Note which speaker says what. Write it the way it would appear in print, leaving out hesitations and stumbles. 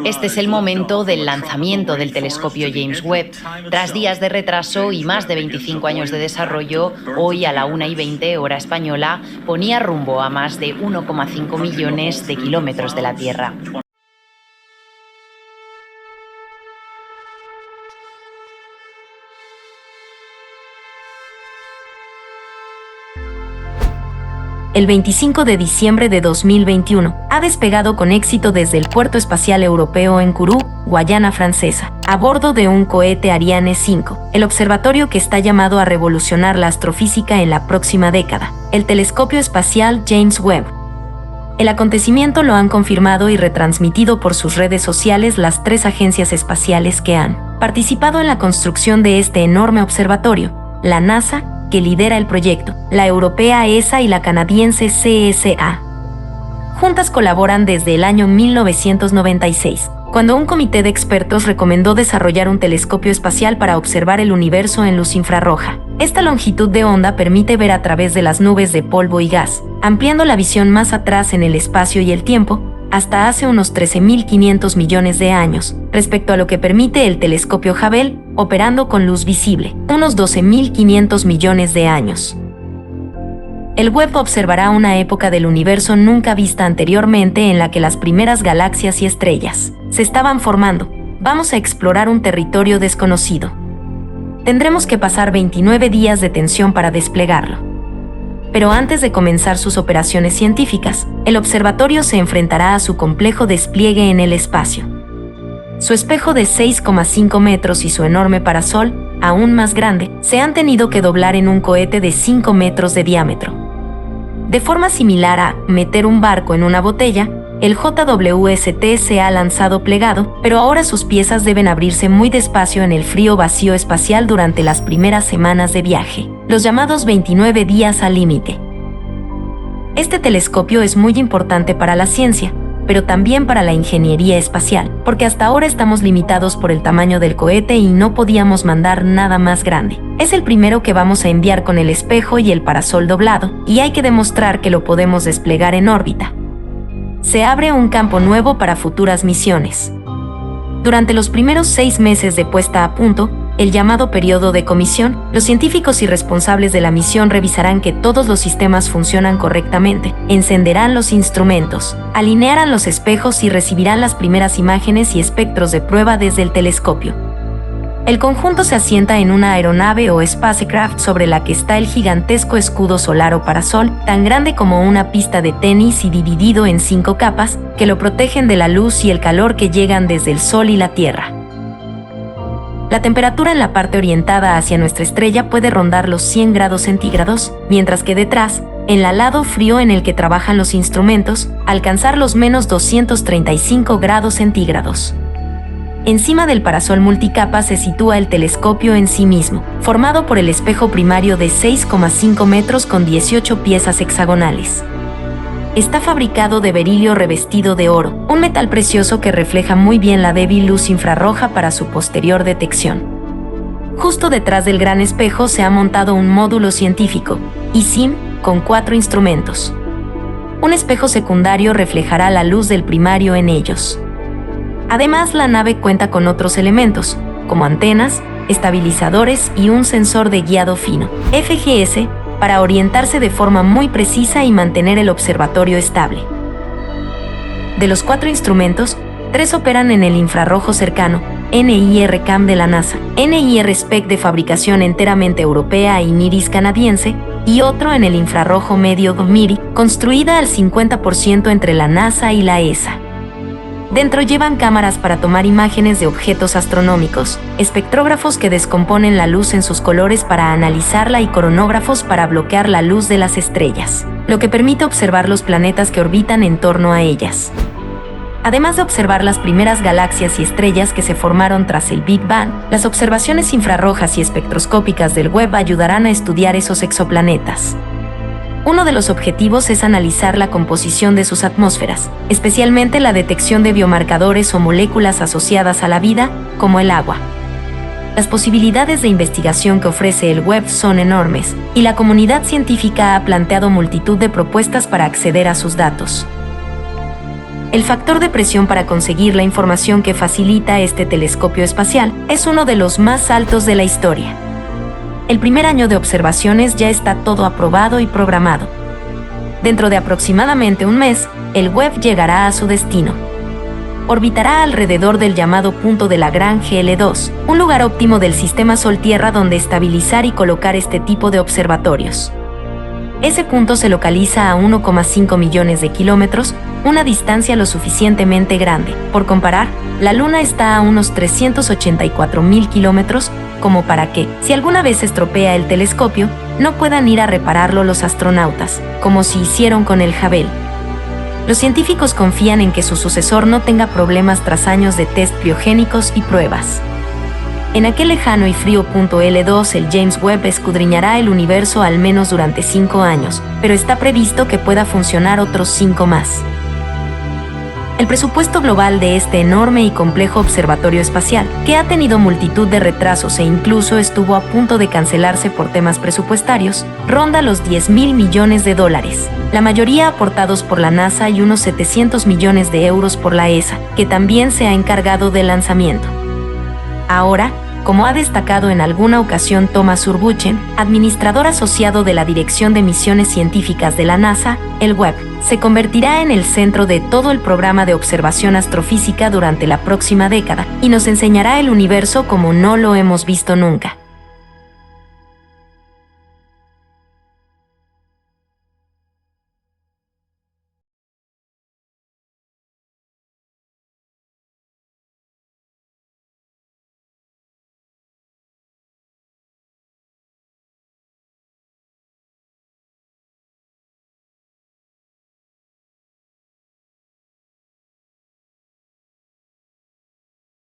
Speaker 1: Este es el momento del lanzamiento del telescopio James Webb. Tras días de retraso y más de 25 años de desarrollo, hoy a la 1:20 hora española ponía rumbo a más de 1,5 millones de kilómetros de la Tierra.
Speaker 2: El 25 de diciembre de 2021, ha despegado con éxito desde el Puerto Espacial Europeo en Kourou, Guayana Francesa, a bordo de un cohete Ariane 5, el observatorio que está llamado a revolucionar la astrofísica en la próxima década, el telescopio espacial James Webb. El acontecimiento lo han confirmado y retransmitido por sus redes sociales las 3 agencias espaciales que han participado en la construcción de este enorme observatorio: la NASA, que lidera el proyecto, la europea ESA y la canadiense CSA. Juntas colaboran desde el año 1996, cuando un comité de expertos recomendó desarrollar un telescopio espacial para observar el universo en luz infrarroja. Esta longitud de onda permite ver a través de las nubes de polvo y gas, ampliando la visión más atrás en el espacio y el tiempo, hasta hace unos 13.500 millones de años, respecto a lo que permite el telescopio Hubble, operando con luz visible, unos 12.500 millones de años. El Webb observará una época del universo nunca vista anteriormente en la que las primeras galaxias y estrellas se estaban formando. Vamos a explorar un territorio desconocido. Tendremos que pasar 29 días de tensión para desplegarlo. Pero antes de comenzar sus operaciones científicas, el observatorio se enfrentará a su complejo despliegue en el espacio. Su espejo de 6,5 metros y su enorme parasol, aún más grande, se han tenido que doblar en un cohete de 5 metros de diámetro. De forma similar a meter un barco en una botella, el JWST se ha lanzado plegado, pero ahora sus piezas deben abrirse muy despacio en el frío vacío espacial durante las primeras semanas de viaje, los llamados 29 días al límite. Este telescopio es muy importante para la ciencia, pero también para la ingeniería espacial, porque hasta ahora estamos limitados por el tamaño del cohete y no podíamos mandar nada más grande. Es el primero que vamos a enviar con el espejo y el parasol doblado, y hay que demostrar que lo podemos desplegar en órbita. Se abre un campo nuevo para futuras misiones. Durante los primeros 6 meses de puesta a punto, el llamado periodo de comisión, los científicos y responsables de la misión revisarán que todos los sistemas funcionan correctamente, encenderán los instrumentos, alinearán los espejos y recibirán las primeras imágenes y espectros de prueba desde el telescopio. El conjunto se asienta en una aeronave o spacecraft sobre la que está el gigantesco escudo solar o parasol, tan grande como una pista de tenis y dividido en 5 capas, que lo protegen de la luz y el calor que llegan desde el Sol y la Tierra. La temperatura en la parte orientada hacia nuestra estrella puede rondar los 100 grados centígrados, mientras que detrás, en el lado frío en el que trabajan los instrumentos, alcanzar los menos 235 grados centígrados. Encima del parasol multicapa se sitúa el telescopio en sí mismo, formado por el espejo primario de 6,5 metros con 18 piezas hexagonales. Está fabricado de berilio revestido de oro, un metal precioso que refleja muy bien la débil luz infrarroja para su posterior detección. Justo detrás del gran espejo se ha montado un módulo científico, ISIM, con 4 instrumentos. Un espejo secundario reflejará la luz del primario en ellos. Además, la nave cuenta con otros elementos, como antenas, estabilizadores y un sensor de guiado fino, FGS, para orientarse de forma muy precisa y mantener el observatorio estable. De los 4 instrumentos, 3 operan en el infrarrojo cercano, NIRCam de la NASA, NIRSPEC de fabricación enteramente europea y MIRIS canadiense, y otro en el infrarrojo medio MIRI, construida al 50% entre la NASA y la ESA. Dentro llevan cámaras para tomar imágenes de objetos astronómicos, espectrógrafos que descomponen la luz en sus colores para analizarla y coronógrafos para bloquear la luz de las estrellas, lo que permite observar los planetas que orbitan en torno a ellas. Además de observar las primeras galaxias y estrellas que se formaron tras el Big Bang, las observaciones infrarrojas y espectroscópicas del Webb ayudarán a estudiar esos exoplanetas. Uno de los objetivos es analizar la composición de sus atmósferas, especialmente la detección de biomarcadores o moléculas asociadas a la vida, como el agua. Las posibilidades de investigación que ofrece el Webb son enormes, y la comunidad científica ha planteado multitud de propuestas para acceder a sus datos. El factor de presión para conseguir la información que facilita este telescopio espacial es uno de los más altos de la historia. El primer año de observaciones ya está todo aprobado y programado. Dentro de aproximadamente un mes, el Webb llegará a su destino. Orbitará alrededor del llamado punto de Lagrange L2, un lugar óptimo del sistema Sol-Tierra donde estabilizar y colocar este tipo de observatorios. Ese punto se localiza a 1,5 millones de kilómetros, una distancia lo suficientemente grande. Por comparar, la Luna está a unos 384.000 kilómetros, como para que, si alguna vez se estropea el telescopio, no puedan ir a repararlo los astronautas, como si hicieron con el Hubble. Los científicos confían en que su sucesor no tenga problemas tras años de test criogénicos y pruebas. En aquel lejano y frío punto L2, el James Webb escudriñará el universo al menos durante 5 años, pero está previsto que pueda funcionar otros 5 más. El presupuesto global de este enorme y complejo observatorio espacial, que ha tenido multitud de retrasos e incluso estuvo a punto de cancelarse por temas presupuestarios, ronda los $10.000 millones, la mayoría aportados por la NASA y unos 700 millones de euros por la ESA, que también se ha encargado del lanzamiento. Ahora, como ha destacado en alguna ocasión Thomas Urbuchen, administrador asociado de la Dirección de Misiones Científicas de la NASA, el Webb se convertirá en el centro de todo el programa de observación astrofísica durante la próxima década y nos enseñará el universo como no lo hemos visto nunca.